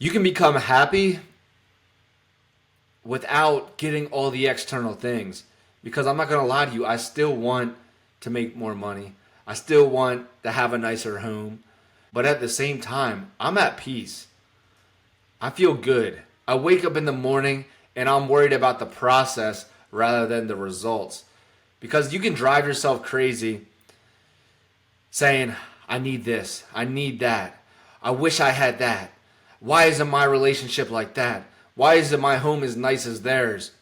You can become happy without getting all the external things. Because I'm not going to lie to you, I still want to make more money. I still want to have a nicer home. But at the same time, I'm at peace. I feel good. I wake up in the morning and I'm worried about the process rather than the results. Because you can drive yourself crazy saying, I need this, I need that, I wish I had that. Why isn't my relationship like that? Why isn't my home as nice as theirs?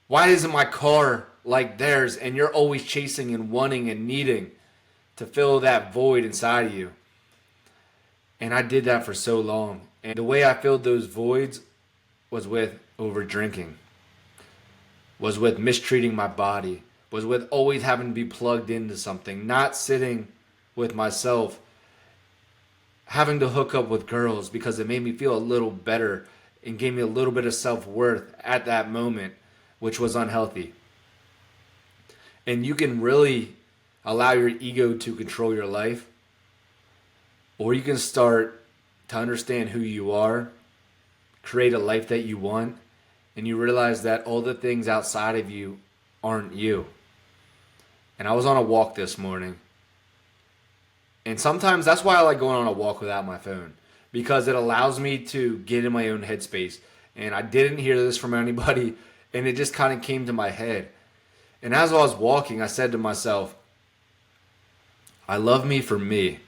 Why isn't my car like theirs? And you're always chasing and wanting and needing to fill that void inside of you. And I did that for so long. And the way I filled those voids was with over drinking, was with mistreating my body, was with always having to be plugged into something, not sitting with myself, having to hook up with girls because it made me feel a little better and gave me a little bit of self-worth at that moment, which was unhealthy. And you can really allow your ego to control your life, or you can start to understand who you are, create a life that you want, and you realize that all the things outside of you aren't you. And I was on a walk this morning. And sometimes that's why I like going on a walk without my phone, because it allows me to get in my own headspace. And I didn't hear this from anybody, and it just kind of came to my head. And as I was walking, I said to myself, I love me for me,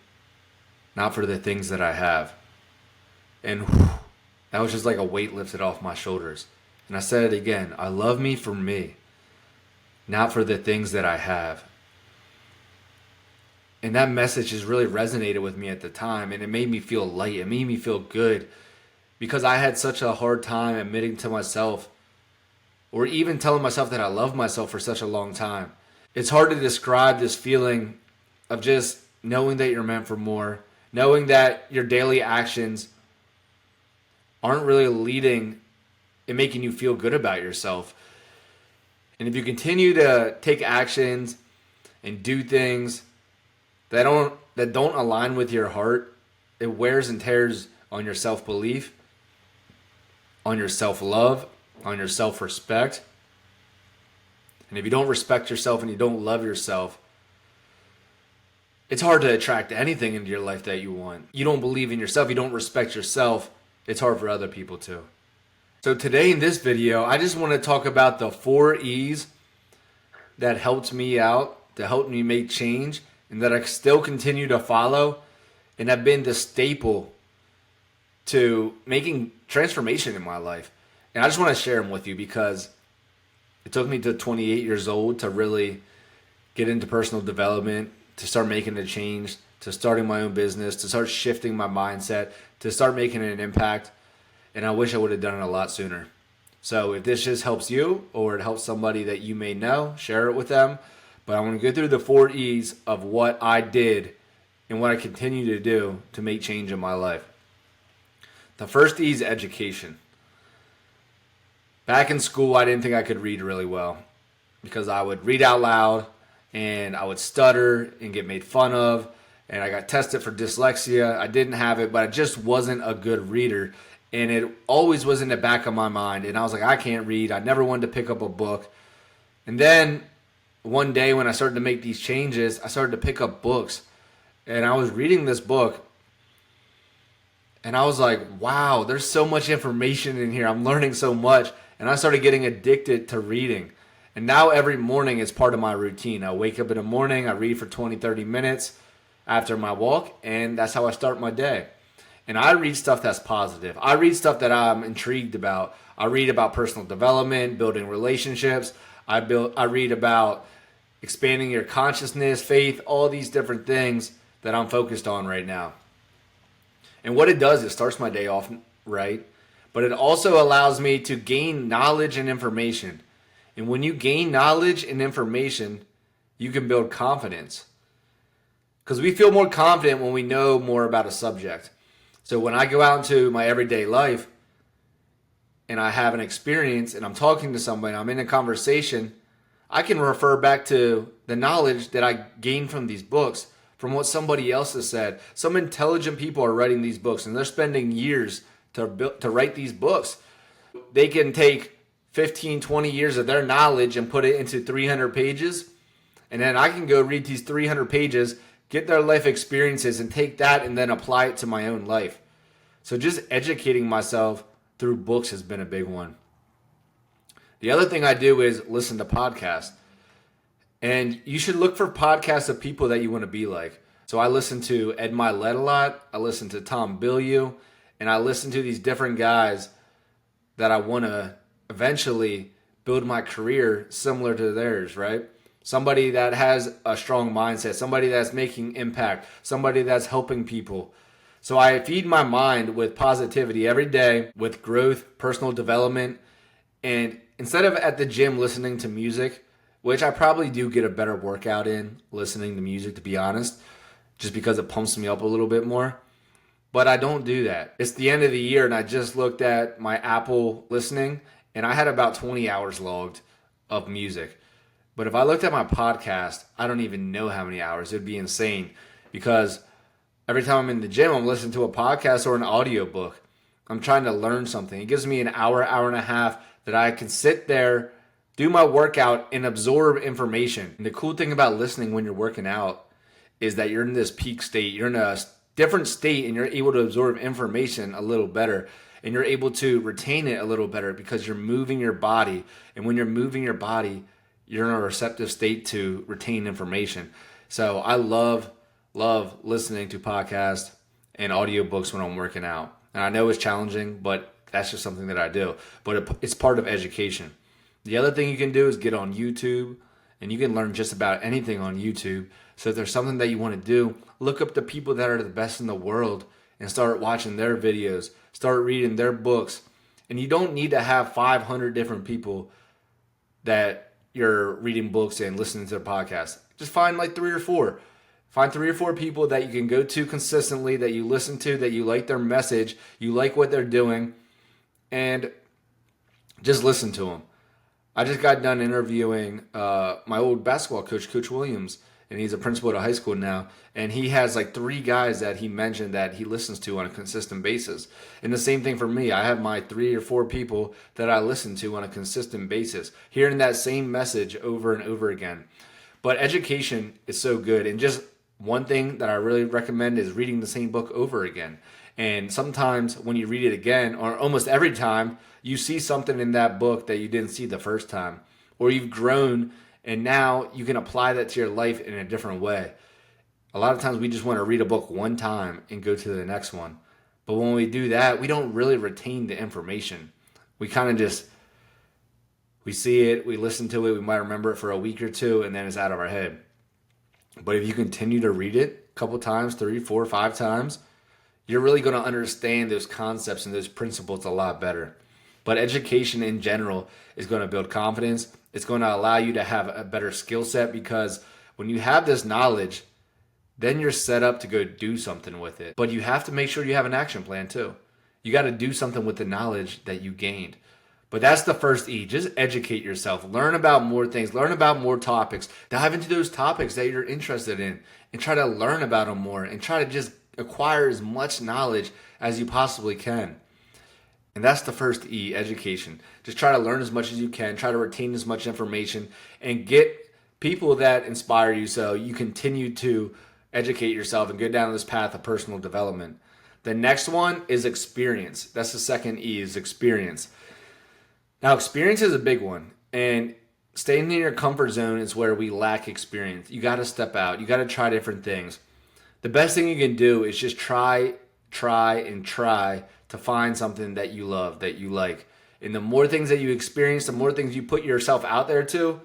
not for the things that I have. And that was just like a weight lifted off my shoulders. And I said it again, I love me for me, not for the things that I have. And that message has really resonated with me at the time, and it made me feel light. It made me feel good because I had such a hard time admitting to myself or even telling myself that I love myself for such a long time. It's hard to describe this feeling of just knowing that you're meant for more, knowing that your daily actions aren't really leading and making you feel good about yourself. And if you continue to take actions and do things that don't align with your heart, it wears and tears on your self-belief, on your self-love, on your self-respect. And if you don't respect yourself and you don't love yourself, it's hard to attract anything into your life that you want. You don't believe in yourself, you don't respect yourself, it's hard for other people too. So today in this video, I just want to talk about the 4 E's that helped me out, that helped me make change, and that I still continue to follow, and have been the staple to making transformation in my life. And I just want to share them with you because it took me to 28 years old to really get into personal development, to start making a change, to starting my own business, to start shifting my mindset, to start making an impact. And I wish I would have done it a lot sooner. So if this just helps you or it helps somebody that you may know, share it with them. But I want to go through the 4 E's of what I did and what I continue to do to make change in my life. The first E is education. Back in school, I didn't think I could read really well because I would read out loud and I would stutter and get made fun of. And I got tested for dyslexia. I didn't have it, but I just wasn't a good reader. And it always was in the back of my mind. And I was like, I can't read. I never wanted to pick up a book. And then one day when I started to make these changes, I started to pick up books. And I was reading this book. And I was like, wow, there's so much information in here. I'm learning so much. And I started getting addicted to reading. And now every morning it's part of my routine. I wake up in the morning, I read for 20, 30 minutes after my walk. And that's how I start my day. And I read stuff that's positive. I read stuff that I'm intrigued about. I read about personal development, building relationships. I read about expanding your consciousness, faith, all these different things that I'm focused on right now. And what it does, it starts my day off right, but it also allows me to gain knowledge and information. And when you gain knowledge and information, you can build confidence. Because we feel more confident when we know more about a subject. So when I go out into my everyday life and I have an experience and I'm talking to somebody, I'm in a conversation, I can refer back to the knowledge that I gained from these books from what somebody else has said. Some intelligent people are writing these books, and they're spending years to write these books. They can take 15, 20 years of their knowledge and put it into 300 pages. And then I can go read these 300 pages, get their life experiences, and take that and then apply it to my own life. So just educating myself through books has been a big one. The other thing I do is listen to podcasts. And you should look for podcasts of people that you want to be like. So I listen to Ed Milet a lot. I listen to Tom Bilyeu. And I listen to these different guys that I want to eventually build my career similar to theirs, right? Somebody that has a strong mindset, somebody that's making impact, somebody that's helping people. So I feed my mind with positivity every day, with growth, personal development. And instead of at the gym listening to music, which I probably do get a better workout in listening to music, to be honest, just because it pumps me up a little bit more. But I don't do that. It's the end of the year, and I just looked at my Apple listening, and I had about 20 hours logged of music. But if I looked at my podcast, I don't even know how many hours. It'd be insane, because every time I'm in the gym, I'm listening to a podcast or an audiobook. I'm trying to learn something. It gives me an hour, hour and a half that I can sit there, do my workout, and absorb information. And the cool thing about listening when you're working out is that you're in this peak state. You're in a different state, and you're able to absorb information a little better. And you're able to retain it a little better because you're moving your body. And when you're moving your body, you're in a receptive state to retain information. So I love listening to podcasts and audiobooks when I'm working out. And I know it's challenging, but that's just something that I do. But it's part of education. The other thing you can do is get on YouTube, and you can learn just about anything on YouTube. So if there's something that you want to do, look up the people that are the best in the world and start watching their videos, start reading their books. And you don't need to have 500 different people that you're reading books and listening to their podcasts. Just find like 3 or 4. Find 3 or 4 people that you can go to consistently, that you listen to, that you like their message, you like what they're doing, and just listen to them. I just got done interviewing my old basketball coach, Coach Williams, and he's a principal at a high school now. And he has like 3 guys that he mentioned that he listens to on a consistent basis. And the same thing for me. I have my 3 or 4 people that I listen to on a consistent basis, hearing that same message over and over again. But education is so good. And just one thing that I really recommend is reading the same book over again. And sometimes when you read it again, or almost every time, you see something in that book that you didn't see the first time. Or you've grown, and now you can apply that to your life in a different way. A lot of times we just want to read a book one time and go to the next one. But when we do that, we don't really retain the information. We kind of just, we see it, we listen to it, we might remember it for a week or 2, and then it's out of our head. But if you continue to read it a couple times, 3, 4, 5 times, you're really going to understand those concepts and those principles a lot better. But education in general is going to build confidence. It's going to allow you to have a better skill set, because when you have this knowledge, then you're set up to go do something with it. But you have to make sure you have an action plan too. You got to do something with the knowledge that you gained. But that's the first E. Just educate yourself. Learn about more things. Learn about more topics. Dive into those topics that you're interested in and try to learn about them more, and try to just acquire as much knowledge as you possibly can. And that's the first E, education. Just try to learn as much as you can. Try to retain as much information and get people that inspire you so you continue to educate yourself and go down this path of personal development. The next one is experience. That's the second E, is experience. Now, experience is a big one. And staying in your comfort zone is where we lack experience. You got to step out. You got to try different things. The best thing you can do is just try to find something that you love, that you like. And the more things that you experience, the more things you put yourself out there to,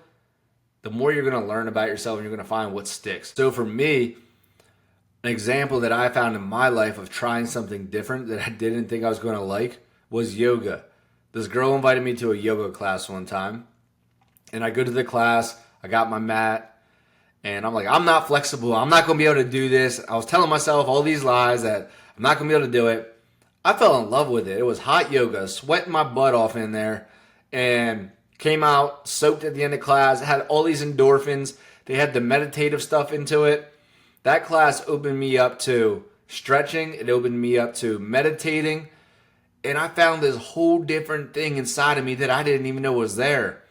the more you're going to learn about yourself, and you're going to find what sticks. So for me, an example that I found in my life of trying something different that I didn't think I was going to like was yoga. This girl invited me to a yoga class one time, and I go to the class, I got my mat, and I'm like, I'm not flexible. I'm not going to be able to do this. I was telling myself all these lies that I'm not going to be able to do it. I fell in love with it. It was hot yoga, sweating my butt off in there, and came out soaked at the end of class. It had all these endorphins. They had the meditative stuff into it. That class opened me up to stretching. It opened me up to meditating. And I found this whole different thing inside of me that I didn't even know was there.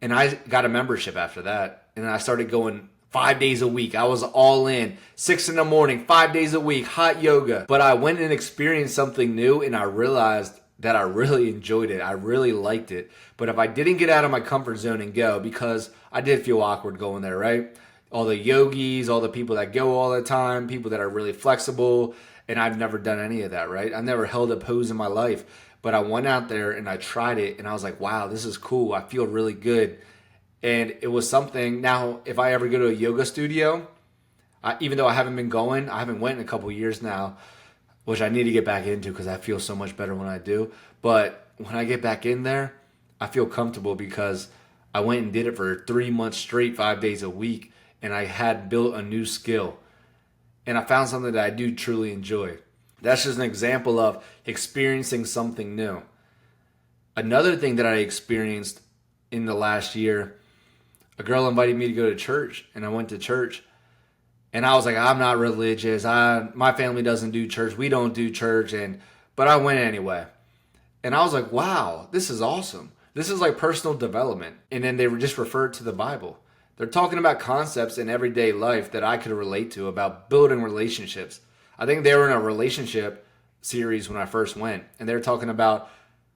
And I got a membership after that. And I started going 5 days a week. I was all in. 6 in the morning, 5 days a week, hot yoga. But I went and experienced something new, and I realized that I really enjoyed it. I really liked it. But if I didn't get out of my comfort zone and go, because I did feel awkward going there, right? All the yogis, all the people that go all the time, people that are really flexible. And I've never done any of that, right? I've never held a pose in my life. But I went out there and I tried it, and I was like, wow, this is cool. I feel really good. And it was something. Now, if I ever go to a yoga studio, even though I haven't been going, I haven't went in a couple years now, which I need to get back into because I feel so much better when I do. But when I get back in there, I feel comfortable because I went and did it for 3 months straight, 5 days a week, and I had built a new skill. And I found something that I do truly enjoy. That's just an example of experiencing something new. Another thing that I experienced in the last year, a girl invited me to go to church, and I went to church. And I was like, I'm not religious. My family doesn't do church. We don't do church. But I went anyway. And I was like, wow, this is awesome. This is like personal development. And then they were just referred to the Bible. They're talking about concepts in everyday life that I could relate to about building relationships. I think they were in a relationship series when I first went. And they were talking about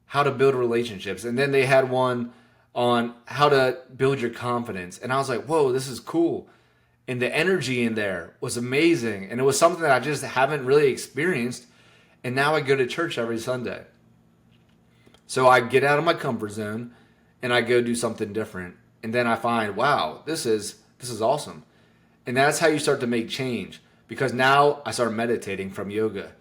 how to build relationships. And then they had one on how to build your confidence. And I was like, whoa, this is cool. And the energy in there was amazing. And it was something that I just haven't really experienced. And now I go to church every Sunday. So I get out of my comfort zone and I go do something different. And then I find, wow, this is awesome. And that's how you start to make change. Because now I start meditating from yoga.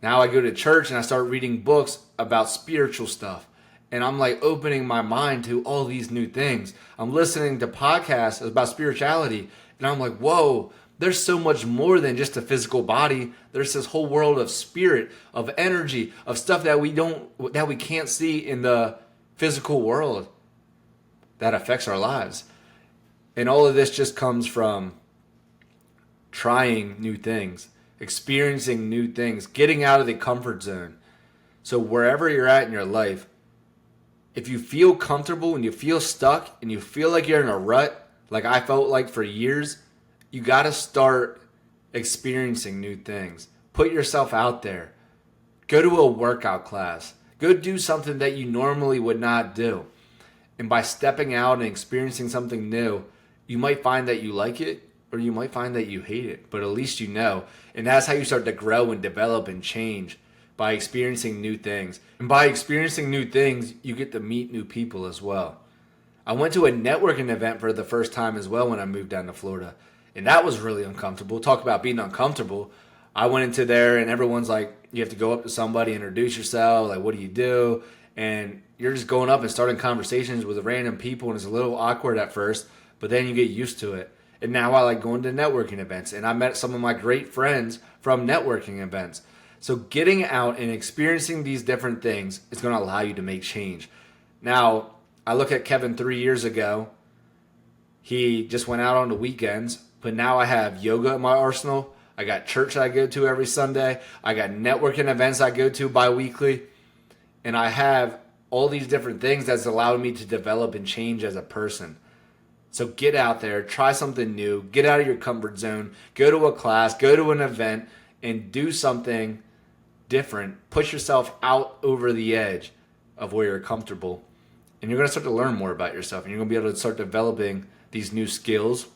Now I go to church and I start reading books about spiritual stuff. And I'm like opening my mind to all these new things. I'm listening to podcasts about spirituality. And I'm like, whoa, there's so much more than just a physical body. There's this whole world of spirit, of energy, of stuff that we can't see in the physical world that affects our lives. And all of this just comes from trying new things, experiencing new things, getting out of the comfort zone. So wherever you're at in your life, if you feel comfortable and you feel stuck and you feel like you're in a rut, like I felt like for years, you got to start experiencing new things. Put yourself out there. Go to a workout class. Go do something that you normally would not do. And by stepping out and experiencing something new, you might find that you like it or you might find that you hate it. But at least you know. And that's how you start to grow and develop and change. By experiencing new things. And by experiencing new things, you get to meet new people as well. I went to a networking event for the first time as well when I moved down to Florida. And that was really uncomfortable. Talk about being uncomfortable. I went into there and everyone's like, you have to go up to somebody, introduce yourself, like, what do you do? And you're just going up and starting conversations with random people, and it's a little awkward at first, but then you get used to it. And now I like going to networking events, and I met some of my great friends from networking events. So getting out and experiencing these different things is going to allow you to make change. Now, I look at Kevin 3 years ago. He just went out on the weekends, but now I have yoga in my arsenal. I got church I go to every Sunday. I got networking events I go to bi-weekly. And I have all these different things that's allowed me to develop and change as a person. So get out there, try something new, get out of your comfort zone, go to a class, go to an event, and do something different. Push yourself out over the edge of where you're comfortable. And you're going to start to learn more about yourself. And you're going to be able to start developing these new skills,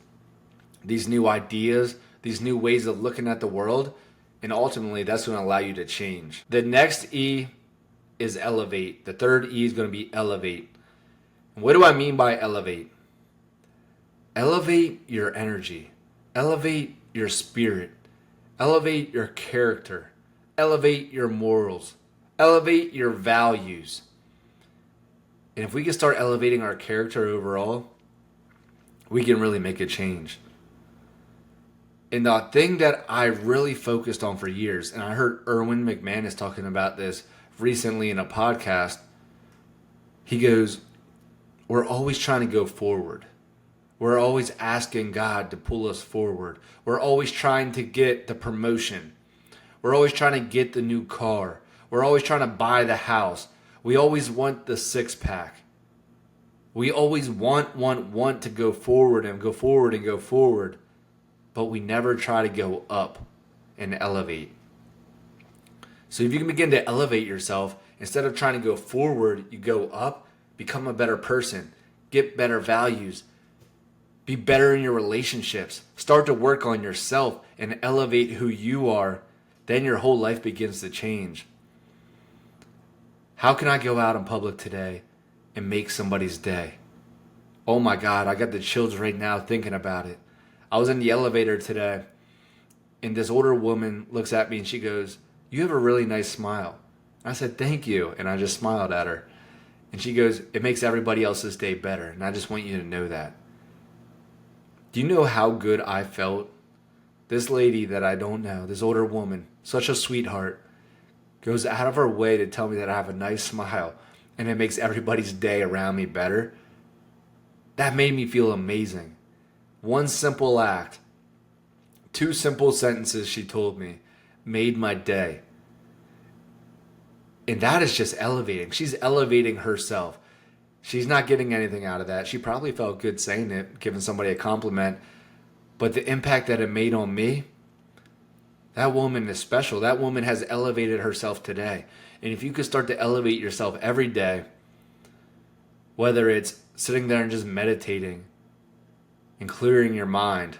these new ideas, these new ways of looking at the world. And ultimately, that's going to allow you to change. The next E is elevate. The third E is going to be elevate. And what do I mean by elevate? Elevate your energy. Elevate your spirit. Elevate your character. Elevate your morals. Elevate your values. And if we can start elevating our character overall, we can really make a change. And the thing that I really focused on for years, and I heard Erwin McManus talking about this recently in a podcast, he goes, we're always trying to go forward. We're always asking God to pull us forward. We're always trying to get the promotion. We're always trying to get the new car. We're always trying to buy the house. We always want the six pack. We always want to go forward and go forward and go forward. But we never try to go up and elevate. So if you can begin to elevate yourself, instead of trying to go forward, you go up, become a better person, get better values, be better in your relationships, start to work on yourself and elevate who you are, then your whole life begins to change. How can I go out in public today and make somebody's day? Oh my God, I got the chills right now thinking about it. I was in the elevator today, and this older woman looks at me and she goes, "You have a really nice smile." I said, "Thank you." And I just smiled at her. And she goes, "It makes everybody else's day better. And I just want you to know that." Do you know how good I felt? This lady that I don't know, this older woman, such a sweetheart, goes out of her way to tell me that I have a nice smile and it makes everybody's day around me better. That made me feel amazing. One simple act, two simple sentences she told me made my day. And that is just elevating. She's elevating herself. She's not getting anything out of that. She probably felt good saying it, giving somebody a compliment. But the impact that it made on me, that woman is special. That woman has elevated herself today. And if you could start to elevate yourself every day, whether it's sitting there and just meditating and clearing your mind,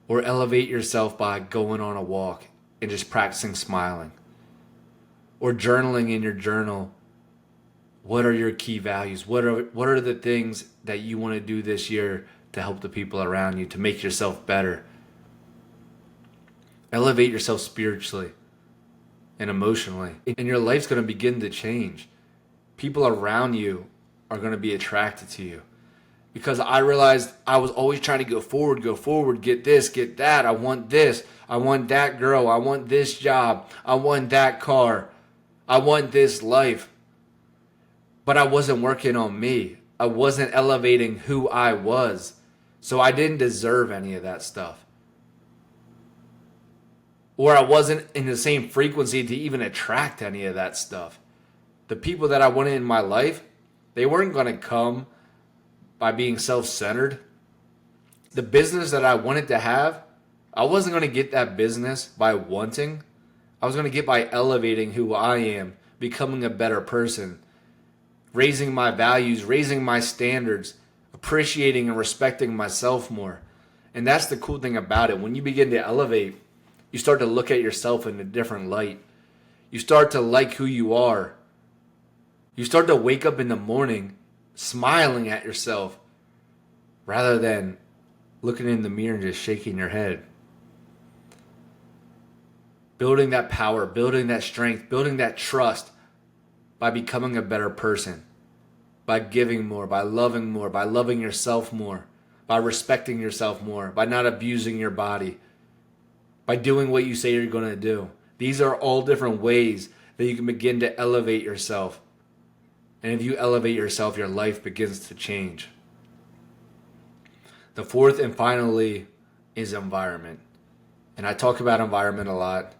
or elevate yourself by going on a walk and just practicing smiling, or journaling in your journal, what are your key values? What are the things that you want to do this year to help the people around you, to make yourself better? Elevate yourself spiritually and emotionally. And your life's going to begin to change. People around you are going to be attracted to you. Because I realized I was always trying to go forward, get this, get that. I want this. I want that girl. I want this job. I want that car. I want this life. But I wasn't working on me. I wasn't elevating who I was. So I didn't deserve any of that stuff. Or I wasn't in the same frequency to even attract any of that stuff. The people that I wanted in my life, they weren't going to come by being self-centered. The business that I wanted to have, I wasn't going to get that business by wanting. I was going to get by elevating who I am, becoming a better person, raising my values, raising my standards, appreciating and respecting myself more. And that's the cool thing about it. When you begin to elevate, you start to look at yourself in a different light. You start to like who you are. You start to wake up in the morning smiling at yourself rather than looking in the mirror and just shaking your head. Building that power, building that strength, building that trust by becoming a better person, by giving more, by loving yourself more, by respecting yourself more, by not abusing your body, by doing what you say you're going to do. These are all different ways that you can begin to elevate yourself. And if you elevate yourself, your life begins to change. The fourth and finally is environment. And I talk about environment a lot.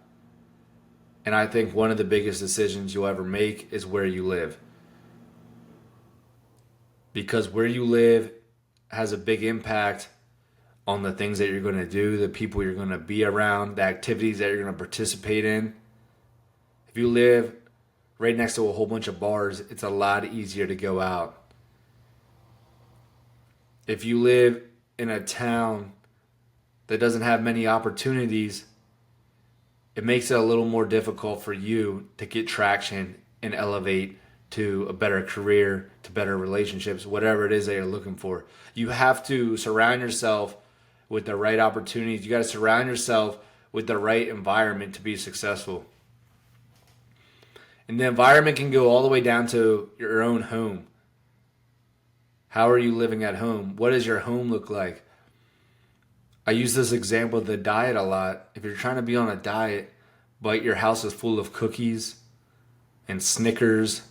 And I think one of the biggest decisions you'll ever make is where you live. Because where you live has a big impact on the things that you're going to do, the people you're going to be around, the activities that you're going to participate in. If you live right next to a whole bunch of bars, it's a lot easier to go out. If you live in a town that doesn't have many opportunities, it makes it a little more difficult for you to get traction and elevate to a better career, to better relationships, whatever it is that you're looking for. You have to surround yourself with the right opportunities. You got to surround yourself with the right environment to be successful. And the environment can go all the way down to your own home. How are you living at home? What does your home look like? I use this example of the diet a lot. If you're trying to be on a diet, but your house is full of cookies and Snickers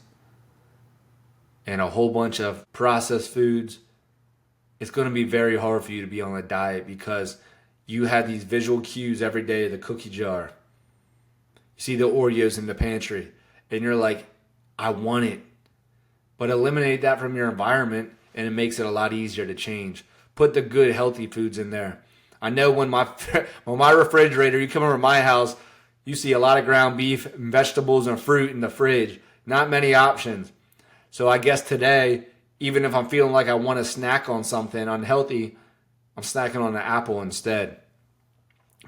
and a whole bunch of processed foods, it's going to be very hard for you to be on a diet because you have these visual cues every day, the cookie jar. You see the Oreos in the pantry, and you're like, I want it. But eliminate that from your environment, and it makes it a lot easier to change. Put the good, healthy foods in there. I know when my refrigerator, you come over to my house, you see a lot of ground beef, and vegetables, and fruit in the fridge. Not many options. So I guess today, even if I'm feeling like I want to snack on something unhealthy, I'm snacking on an apple instead.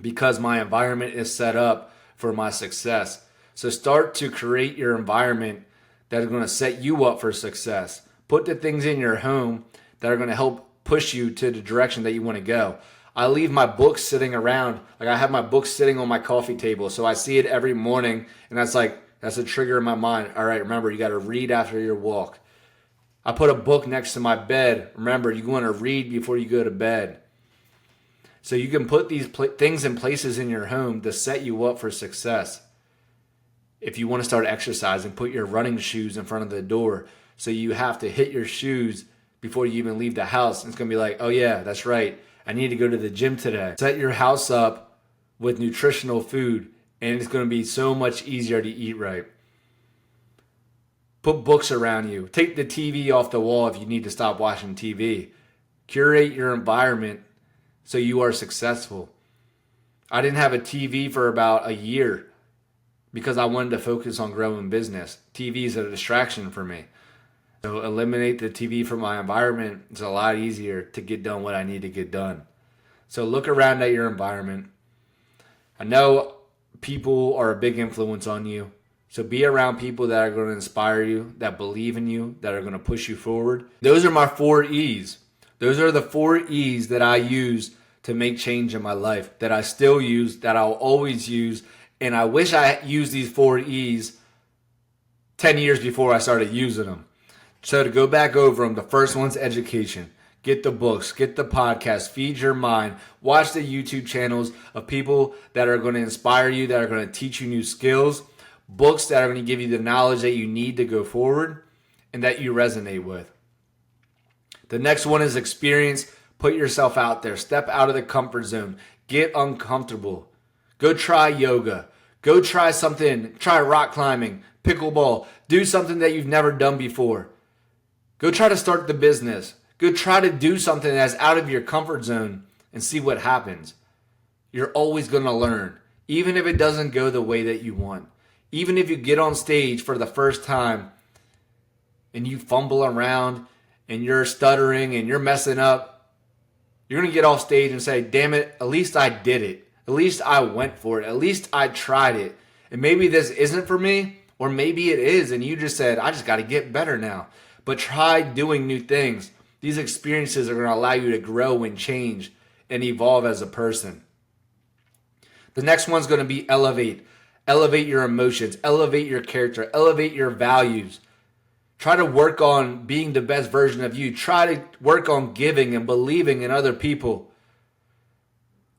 Because my environment is set up for my success. So start to create your environment that are going to set you up for success. Put the things in your home that are going to help push you to the direction that you want to go. I leave my books sitting around. Like I have my books sitting on my coffee table. So I see it every morning. And that's a trigger in my mind. All right, remember, you got to read after your walk. I put a book next to my bed. Remember, you want to read before you go to bed. So you can put these things in places in your home to set you up for success. If you want to start exercising, put your running shoes in front of the door. So you have to hit your shoes before you even leave the house. And it's going to be like, oh yeah, that's right. I need to go to the gym today. Set your house up with nutritional food, and it's going to be so much easier to eat right. Put books around you. Take the TV off the wall if you need to stop watching TV. Curate your environment so you are successful. I didn't have a TV for about a year because I wanted to focus on growing business. TV is a distraction for me. So eliminate the TV from my environment. It's a lot easier to get done what I need to get done. So look around at your environment. I know people are a big influence on you. So be around people that are going to inspire you, that believe in you, that are going to push you forward. Those are my 4 E's. Those are the 4 E's that I use to make change in my life, that I still use, that I'll always use. And I wish I used these 4 E's 10 years before I started using them. So to go back over them, the first one's education. Get the books, get the podcast, feed your mind, watch the YouTube channels of people that are going to inspire you, that are going to teach you new skills, books that are going to give you the knowledge that you need to go forward and that you resonate with. The next one is experience. Put yourself out there. Step out of the comfort zone. Get uncomfortable. Go try yoga. Go try something. Try rock climbing, pickleball. Do something that you've never done before. Go try to start the business. Go try to do something that's out of your comfort zone and see what happens. You're always going to learn, even if it doesn't go the way that you want. Even if you get on stage for the first time and you fumble around and you're stuttering and you're messing up, you're going to get off stage and say, damn it, at least I did it. At least I went for it. At least I tried it. And maybe this isn't for me, or maybe it is, and you just said, I just got to get better now. But try doing new things. These experiences are going to allow you to grow and change and evolve as a person. The next one's going to be elevate. Elevate your emotions. Elevate your character. Elevate your values. Try to work on being the best version of you. Try to work on giving and believing in other people.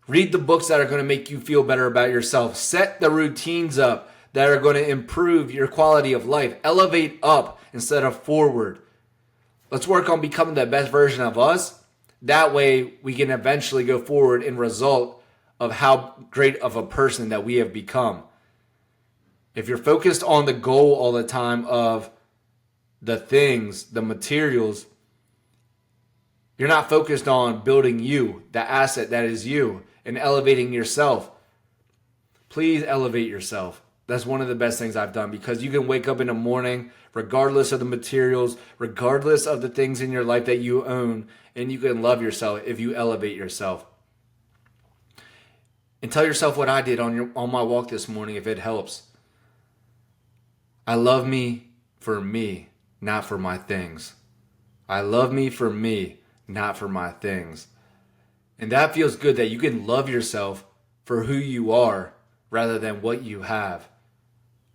Read the books that are going to make you feel better about yourself. Set the routines up that are going to improve your quality of life. Elevate up instead of forward. Let's work on becoming the best version of us. That way we can eventually go forward in result of how great of a person that we have become. If you're focused on the goal all the time of the things, the materials, you're not focused on building you, the asset that is you, and elevating yourself. Please elevate yourself. That's one of the best things I've done, because you can wake up in the morning, regardless of the materials, regardless of the things in your life that you own, and you can love yourself if you elevate yourself. And tell yourself what I did on my walk this morning if it helps. I love me for me, not for my things. I love me for me, not for my things. And that feels good, that you can love yourself for who you are rather than what you have.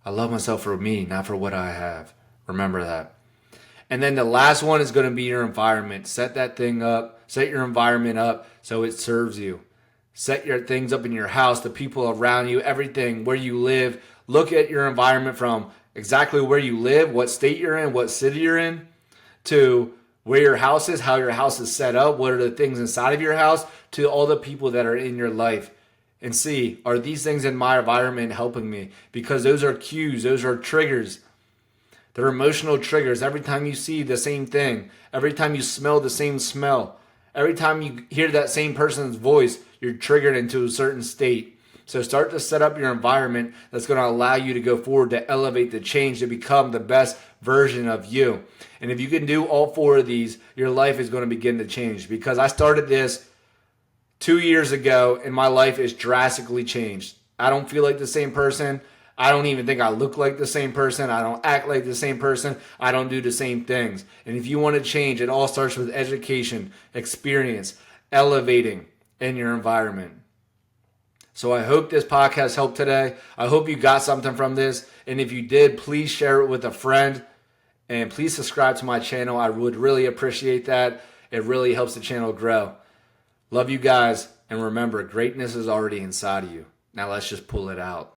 I love myself for me, not for what I have. Remember that. And then the last one is going to be your environment. Set that thing up. Set your environment up so it serves you. Set your things up in your house, the people around you, everything, where you live. Look at your environment from exactly where you live, what state you're in, what city you're in, to where your house is, how your house is set up, what are the things inside of your house, to all the people that are in your life. And see, are these things in my environment helping me? Because those are cues, those are triggers. They're emotional triggers. Every time you see the same thing, every time you smell the same smell, every time you hear that same person's voice, you're triggered into a certain state. So start to set up your environment that's going to allow you to go forward, to elevate, to change, to become the best version of you. And if you can do all four of these, your life is going to begin to change. Because I started this 2 years ago and my life is drastically changed. I don't feel like the same person. I don't even think I look like the same person. I don't act like the same person. I don't do the same things. And if you want to change, it all starts with education, experience, elevating in your environment. So I hope this podcast helped today. I hope you got something from this. And if you did, please share it with a friend. And please subscribe to my channel. I would really appreciate that. It really helps the channel grow. Love you guys. And remember, greatness is already inside of you. Now let's just pull it out.